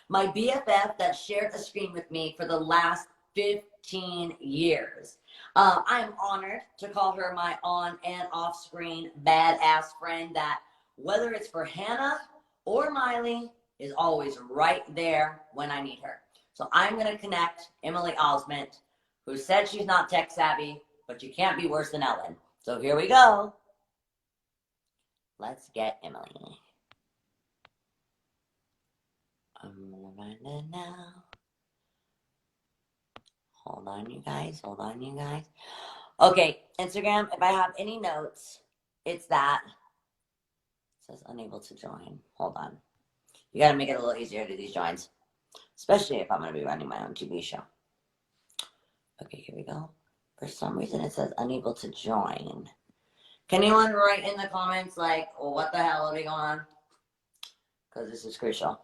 My BFF that shared a screen with me for the last 15 years. I am honored to call her my on and off-screen badass friend that, whether it's for Hannah or Miley, is always right there when I need her. So I'm going to connect Emily Osment, who said she's not tech savvy, but you can't be worse than Ellen. So here we go. Let's get Emily. I'm gonna find it now. Hold on, you guys. Hold on, you guys. Okay, Instagram, if I have any notes, it's that. It says unable to join. Hold on. You gotta make it a little easier to do these joins, especially if I'm gonna be running my own TV show. Okay, here we go. For some reason, it says unable to join. Can anyone write in the comments, like, well, what the hell are we going on? Because this is crucial.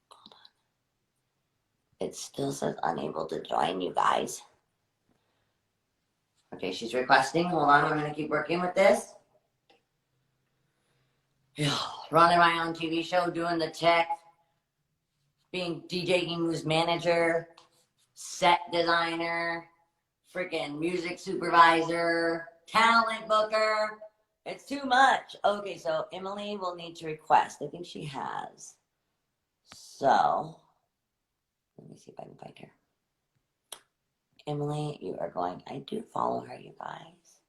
Hold on. It still says unable to join, you guys. Okay, she's requesting. Hold on, I'm going to keep working with this. Running my own TV show, doing the tech, being DJ Emu's manager, set designer, freaking music supervisor, talent booker. It's too much. Okay, so Emily will need to request. I think she has. So, let me see if I can find her. Emily, you are going, I do follow her, you guys.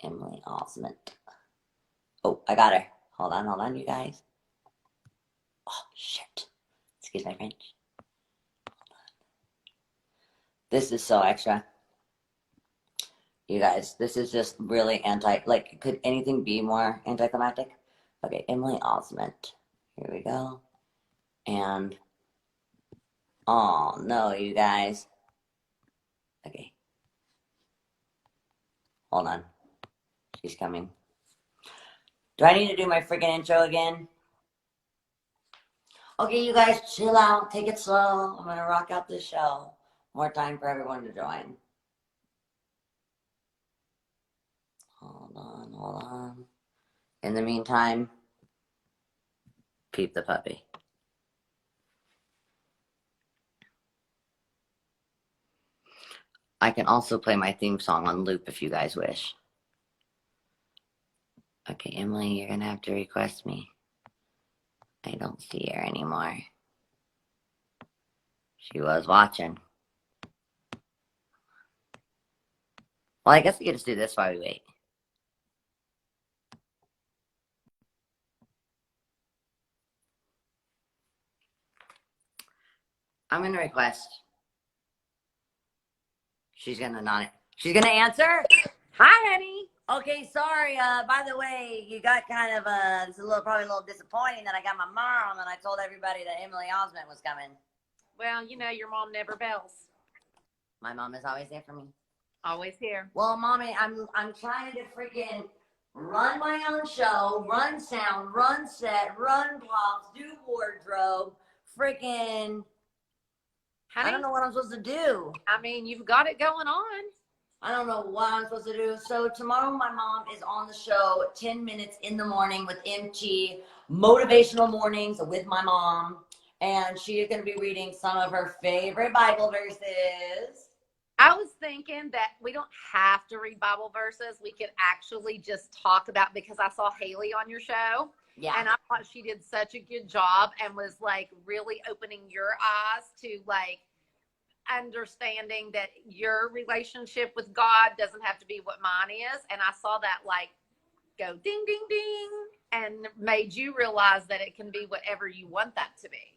Emily Osment. Oh, I got her. Hold on, you guys. Oh, shit. Excuse my French. This is so extra. You guys, this is just really could anything be more anticlimactic? Okay, Emily Osment. Here we go. And, oh no, you guys. Okay. Hold on. She's coming. Do I need to do my freaking intro again? Okay, you guys, chill out. Take it slow. I'm going to rock out this show. More time for everyone to join. Hold on. In the meantime, peep the puppy. I can also play my theme song on loop if you guys wish. Okay, Emily, you're going to have to request me. I don't see her anymore. She was watching. Well, I guess we could just do this while we wait. I'm going to request. She's going to not. She's going to answer. Hi, honey. Okay, sorry. By the way, you got kind of it's probably a little disappointing that I got my mom and I told everybody that Emily Osment was coming. Well, you know, your mom never bails. My mom is always there for me. Always here. Well, mommy, I'm trying to freaking run my own show, run sound, run set, run props, do wardrobe, freaking. Honey, I don't know what I'm supposed to do. I mean, you've got it going on. I don't know what I'm supposed to do. So tomorrow my mom is on the show 10 minutes in the morning with MT, motivational mornings with my mom. And she is going to be reading some of her favorite Bible verses. I was thinking that we don't have to read Bible verses. We could actually just talk about, because I saw Haley on your show. Yeah. And I thought she did such a good job and was like really opening your eyes to like understanding that your relationship with God doesn't have to be what mine is. And I saw that like go ding, ding, ding, and made you realize that it can be whatever you want that to be.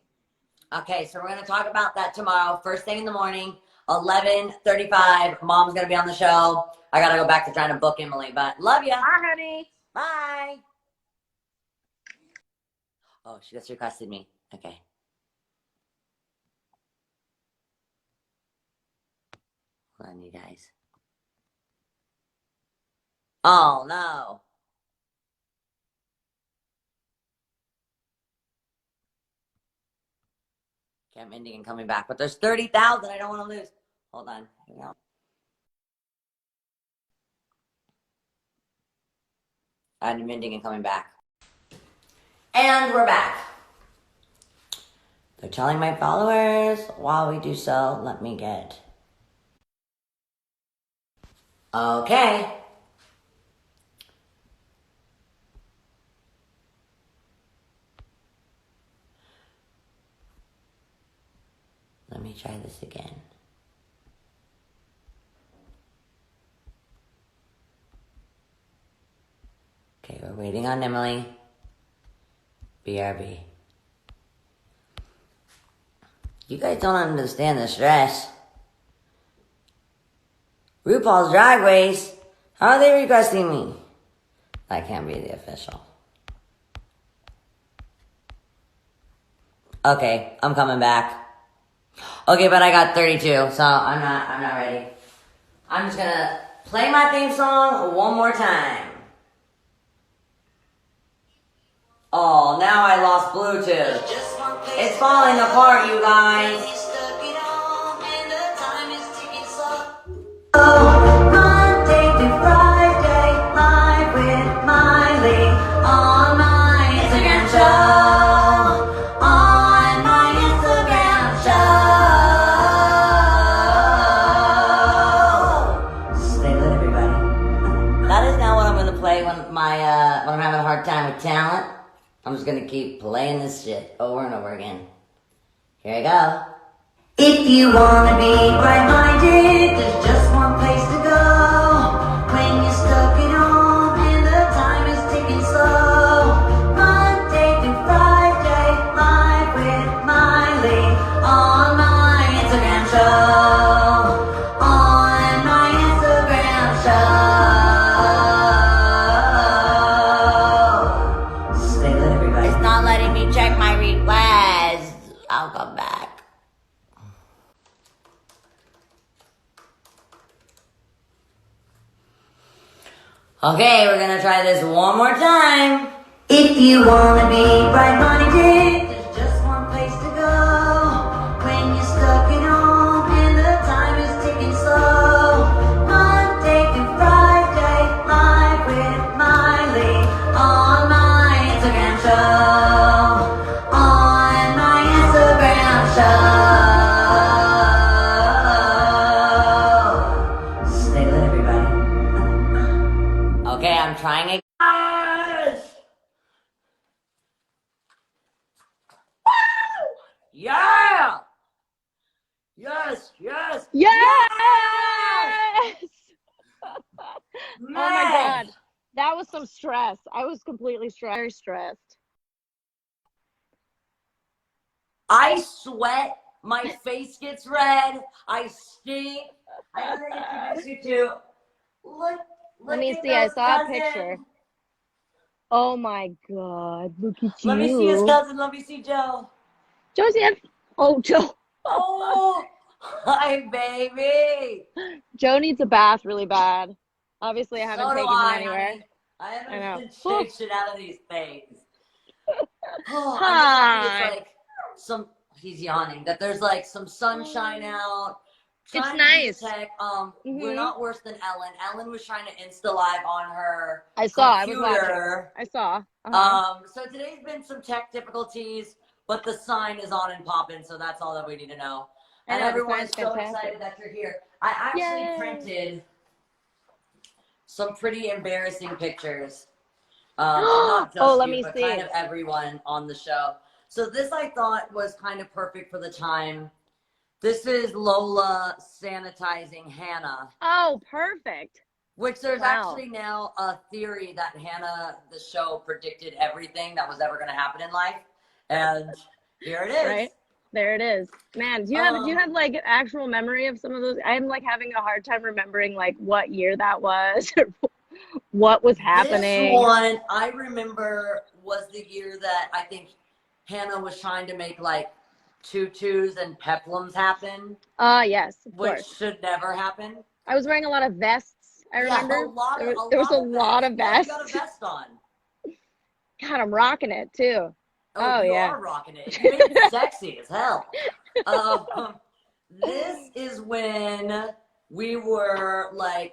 Okay, so we're going to talk about that tomorrow, first thing in the morning, 11:35. Mom's going to be on the show. I got to go back to trying to book Emily, but love ya. Bye, honey. Bye. Oh, she just requested me. Okay. Hold on, you guys. Oh, no. Okay, I'm ending and coming back, but there's 30,000 I don't want to lose. Hold on. Here we go. I'm ending and coming back. And we're back. They're telling my followers while we do so, let me get. Okay. Let me try this again. Okay, we're waiting on Emily. BRB. You guys don't understand the stress. RuPaul's Drag Race. How are they requesting me? That can't be the official. Okay, I'm coming back. Okay, but I got 32, so I'm not ready. I'm just gonna play my theme song one more time. Oh, now I lost Bluetooth. It's falling apart, you guys. Monday to Friday, live with Miley on my Instagram show. On my Instagram show. Stay lit, everybody. That is now what I'm gonna play when I'm having a hard time with talent. I'm just gonna keep playing this shit over and over again. Here I go. If you wanna be bright-minded, there's just one place to go. When you're stuck at home and the time is ticking slow. Monday to Friday, live with Miley on my Instagram show. On my Instagram show. Stay lit, everybody. It's not letting me check my request. I'll come back. Okay, we're gonna try this one more time. If you wanna be bright-minded, there's just one place to go. When you're stuck at home and the time is ticking slow. Monday to Friday, live with Miley on my Instagram show. On my Instagram show. Stay lit, everybody. Okay, I'm trying again. Yeah! Yes, yes, Yes! Oh man. my God. That was some stress. I was completely very stressed. I sweat. My face gets red. I stink. I gotta introduce you to. Look Let me at see. I those saw a cousins. picture. Oh my God. Look at you. Let me see his cousin. Let me see Joe. Joseph. Oh, Joe. Oh, Hi, baby. Joe needs a bath really bad. Obviously, I haven't So do taken him I, anywhere. honey. I I haven't know. been changing out of these things. Oh, I'm just happy it's Hi. like he's yawning, that there's like some sunshine out. It's Trying to do the nice. tech. We're Mhm. not worse than Ellen. Ellen was trying to Insta Live on her I saw. I was computer. watching. I saw. Uh-huh. So today's been some tech difficulties, but the sign is on and popping, so that's all that we need to know. I And know, the everyone is sign's so fantastic. excited that you're here. I actually Yay. printed some pretty embarrassing pictures. Not just Oh, let you, me but see. kind of everyone on the show. So this I thought was kind of perfect for the time. This is Lola sanitizing Hannah, Oh, perfect. which there's Wow. actually now a theory that Hannah, the show, predicted everything that was ever going to happen in life. And here it is. Right. There it is. Man, do you have like actual memory of some of those? I'm like having a hard time remembering like what year that was or what was happening. This one, I remember, was the year that I think Hannah was trying to make like tutus and peplums happen, Yes, of which course. should never happen. I was wearing a lot of vests. I remember. There was a lot of vests. You got a vest on. God, I'm rocking it too. Oh, you yeah. are rocking it. You make it sexy as hell. This is when we were like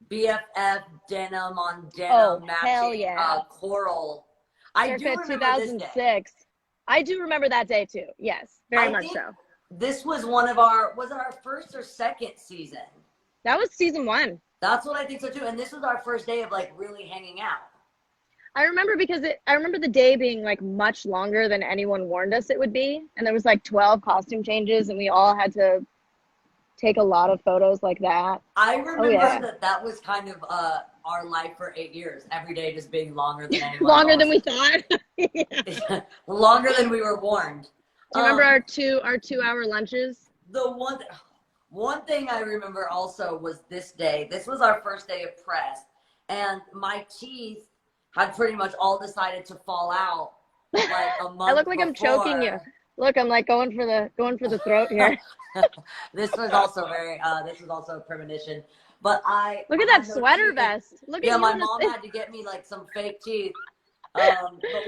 BFF denim on denim hell matching yeah. coral. I do Circa remember this day. 2006. I do remember that day too. Yes, very much so. This was one of was it our first or second season? That was season 1. That's what I think so too. And this was our first day of like really hanging out. I remember because I remember the day being like much longer than anyone warned us it would be. And there was like 12 costume changes and we all had to take a lot of photos like that. I remember yeah. that was kind of our life for 8 years. Every day just being longer than anyone Longer else. than we thought. Yeah. Longer than we were warned. Do you remember our 2-hour lunches? The one thing I remember also was this day. This was our first day of press. And my teeth had pretty much all decided to fall out like a month I look like before. I'm choking you. Look, I'm like going for the throat here. This was also a premonition. But look at that sweater vest. Look at you. My mom had to get me like some fake teeth. But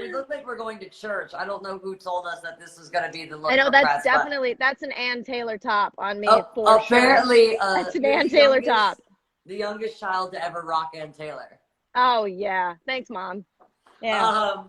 we look like we're going to church. I don't know who told us that this was going to be the look. I know for that's press, definitely that's an Ann Taylor top on me. Apparently, sure. That's an Ann Taylor top. The youngest child to ever rock Ann Taylor. Oh yeah, thanks, Mom. Yeah.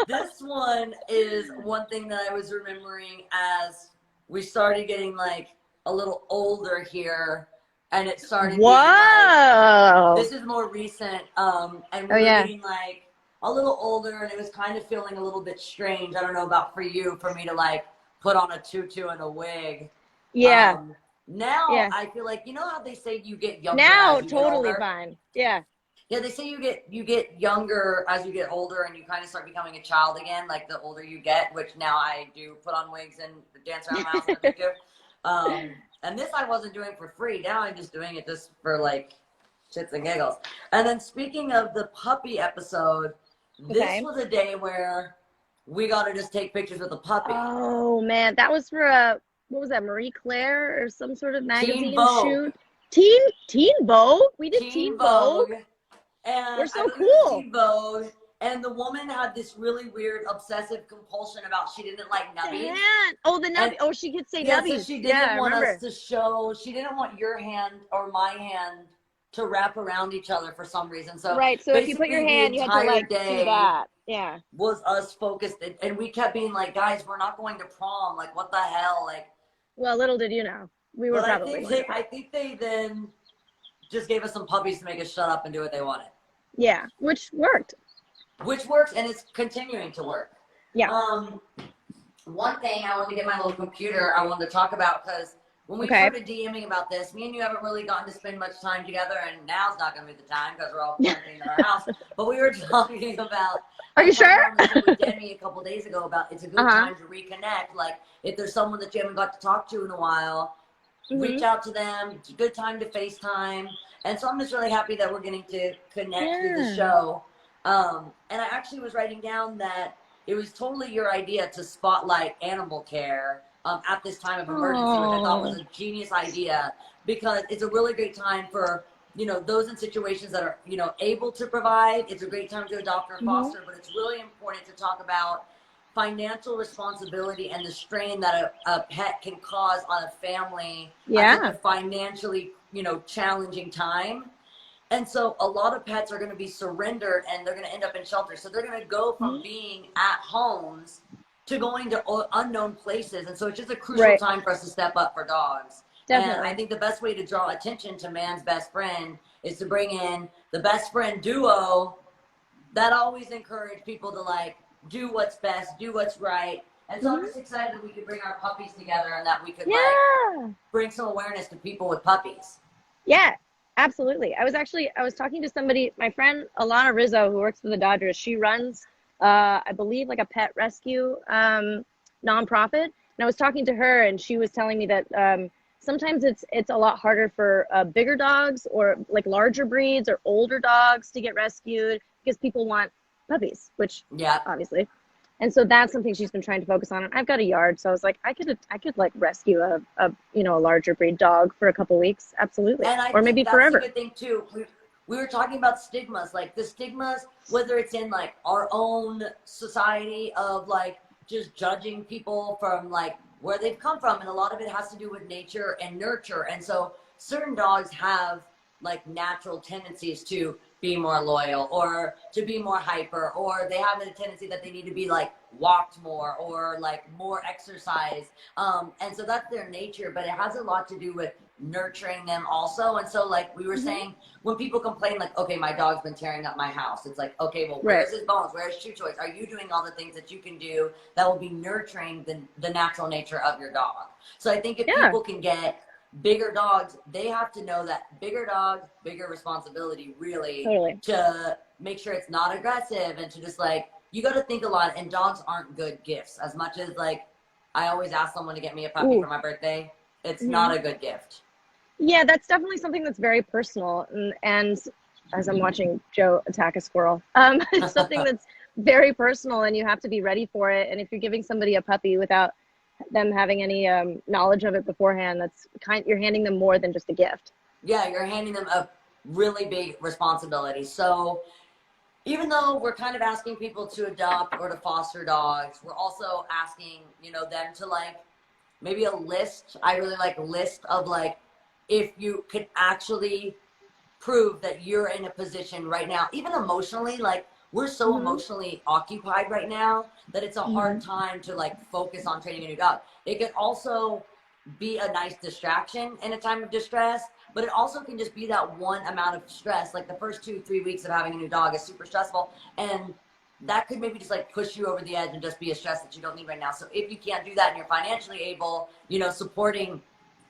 This one is one thing that I was remembering as we started getting like a little older here, and it started. Whoa! This is more recent, and we were getting like a little older, and it was kind of feeling a little bit strange. I don't know about for you, for me to like put on a tutu and a wig. Yeah. Now I feel like, you know how they say you get younger. Now as you totally get older? fine. Yeah. Yeah, they say you get younger as you get older, and you kind of start becoming a child again, like the older you get. Which now I do put on wigs and dance around my house and everything too. And this I wasn't doing for free. Now I'm just doing it just for like shits and giggles. And then speaking of the puppy episode, this was a day where we got to just take pictures with the puppy. Oh man, that was for what was that, Marie Claire or some sort of magazine shoot? Teen Vogue. We did Teen Vogue. And we're so cool. Teen Vogue, and the woman had this really weird obsessive compulsion about she didn't like nubbies. Oh, the nubbies. She could say nubbies. So she didn't want us to show. She didn't want your hand or my hand to wrap around each other for some reason. So so if you put your hand, you had to like do that. Yeah. Was us focused, and we kept being like, guys, we're not going to prom. Like, what the hell? Like. Well, little did you know, we were probably. I think they then just gave us some puppies to make us shut up and do what they wanted. Yeah, which worked. Which works, and it's continuing to work. Yeah. One thing I wanted to get my little computer I wanted to talk about, because when we started DMing about this, me and you haven't really gotten to spend much time together, and now's not going to be the time because we're all quarantined in our house. But we were talking about. Are you sure? With Demi a couple days ago about it's a good time to reconnect. Like if there's someone that you haven't got to talk to in a while, reach out to them. It's a good time to FaceTime. And so I'm just really happy that we're getting to connect through the show. And I actually was writing down that it was totally your idea to spotlight animal care at this time of emergency, which I thought was Oh. a genius idea, because it's a really great time for, those in situations that are, able to provide. It's a great time to adopt or foster, but it's really important to talk about financial responsibility and the strain that a pet can cause on a family at such a financially, challenging time. And so a lot of pets are going to be surrendered and they're going to end up in shelters. So they're going to go from being at homes to going to unknown places. And so it's just a crucial time for us to step up for dogs. Definitely. And I think the best way to draw attention to man's best friend is to bring in the best friend duo that always encourage people to like do what's best, do what's right. And so I'm just excited that we could bring our puppies together and that we could like bring some awareness to people with puppies. Yeah, absolutely. I was talking to somebody, my friend Alana Rizzo, who works for the Dodgers. She runs, I believe, like a pet rescue nonprofit. And I was talking to her, and she was telling me that sometimes it's a lot harder for bigger dogs or like larger breeds or older dogs to get rescued because people want puppies, which obviously. And so that's something she's been trying to focus on. And I've got a yard, so I was like, I could like rescue a larger breed dog for a couple weeks, absolutely, and or maybe forever. That's a good thing too. We were talking about stigmas, like the stigmas, whether it's in like our own society of like just judging people from like where they've come from, and a lot of it has to do with nature and nurture. And so certain dogs have like natural tendencies to be more loyal or to be more hyper, or they have a tendency that they need to be like walked more or like more exercise. And so that's their nature, but it has a lot to do with nurturing them also. And so like we were saying, when people complain like, okay, my dog's been tearing up my house, it's like, okay, well, where's his bones? Where's his chew toys? Are you doing all the things that you can do that will be nurturing the natural nature of your dog? So I think if people can get bigger dogs, they have to know that bigger dogs, bigger responsibility, really, to make sure it's not aggressive, and to just like, you got to think a lot. And dogs aren't good gifts. As much as like I always ask someone to get me a puppy for my birthday, it's not a good gift. Yeah, that's definitely something that's very personal. And as I'm watching Joe attack a squirrel, it's something that's very personal, and you have to be ready for it. And if you're giving somebody a puppy without them having any knowledge of it beforehand, you're handing them more than just a gift. Yeah, you're handing them a really big responsibility. So even though we're kind of asking people to adopt or to foster dogs, we're also asking, them to like maybe a list. I really like a list of like, if you could actually prove that you're in a position right now, even emotionally, like we're so emotionally occupied right now that it's a hard time to like focus on training a new dog. It could also be a nice distraction in a time of distress, but it also can just be that one amount of stress. Like the first 2-3 weeks of having a new dog is super stressful, and that could maybe just like push you over the edge and just be a stress that you don't need right now. So if you can't do that and you're financially able, supporting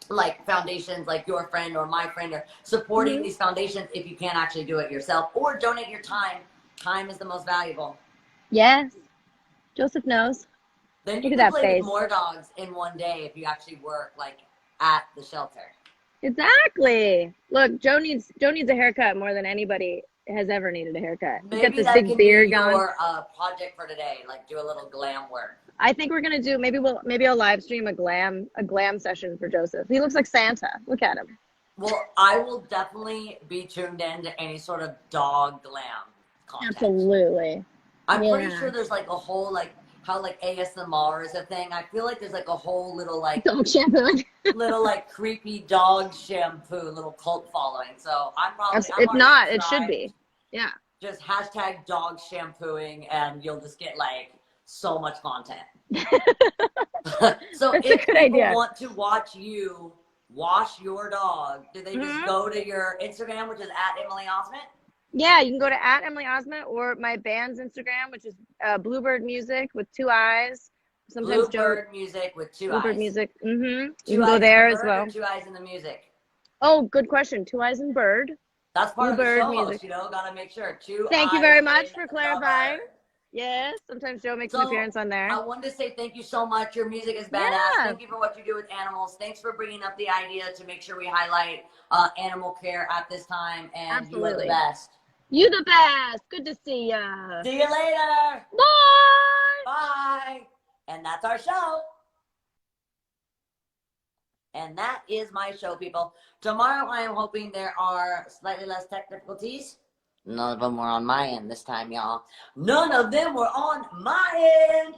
like foundations like your friend or my friend, or supporting these foundations if you can't actually do it yourself, or donate your time. Time is the most valuable. Yes. Joseph knows. Then you can play with more dogs in one day if you actually work like at the shelter. Exactly. Look, Joe needs a haircut more than anybody has ever needed a haircut. He's Maybe got this big beard going. Your project for today, like do a little glam work. I think we're gonna do maybe I'll live stream a glam session for Joseph. He looks like Santa. Look at him. Well, I will definitely be tuned in to any sort of dog glam content. Absolutely. I'm pretty sure there's like a whole like how like ASMR is a thing. I feel like there's like a whole little like dog shampoo, little like creepy dog shampoo, little cult following. So I'm probably if not, it should be. Yeah. Just hashtag dog shampooing, and you'll just get like so much content. So That's if a good people idea. want to watch you wash your dog, do they just go to your Instagram, which is at Emily Osment? Yeah, you can go to at Emily Osment, or my band's Instagram, which is Bluebird Music with 2 eyes. Sometimes Bluebird Music with 2 eyes. Bluebird Music. You can eyes go there in the as bird, well. Or 2 eyes in the music. Oh, good question. 2 eyes in bird. That's part Bluebird of the show music. host, gotta make sure. 2 Thank you eyes very much in for the clarifying. bird. Yes, sometimes Joe makes an appearance on there. I wanted to say thank you so much. Your music is badass. Yeah. Thank you for what you do with animals. Thanks for bringing up the idea to make sure we highlight animal care at this time. And you are the best. You the best. Good to see ya. See you later. Bye. Bye. And that's our show. And that is my show, people. Tomorrow, I am hoping there are slightly less tech difficulties. None of them were on my end this time, y'all. None of them were on my end.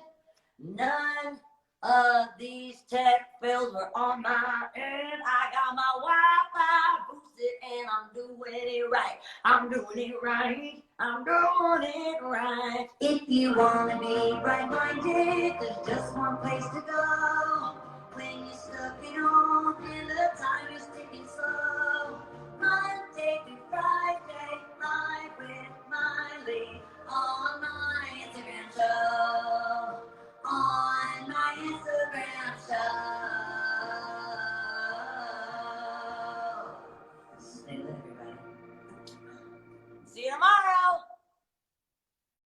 None of these tech fails were on my end. I got my Wi-Fi boosted and I'm doing it right. I'm doing it right. I'm doing it right. If you want to be bright-minded, there's just one place to go. When you're stuck at home and the time is ticking slow. Monday through Friday, live with Miley on my Instagram show. On my Instagram show.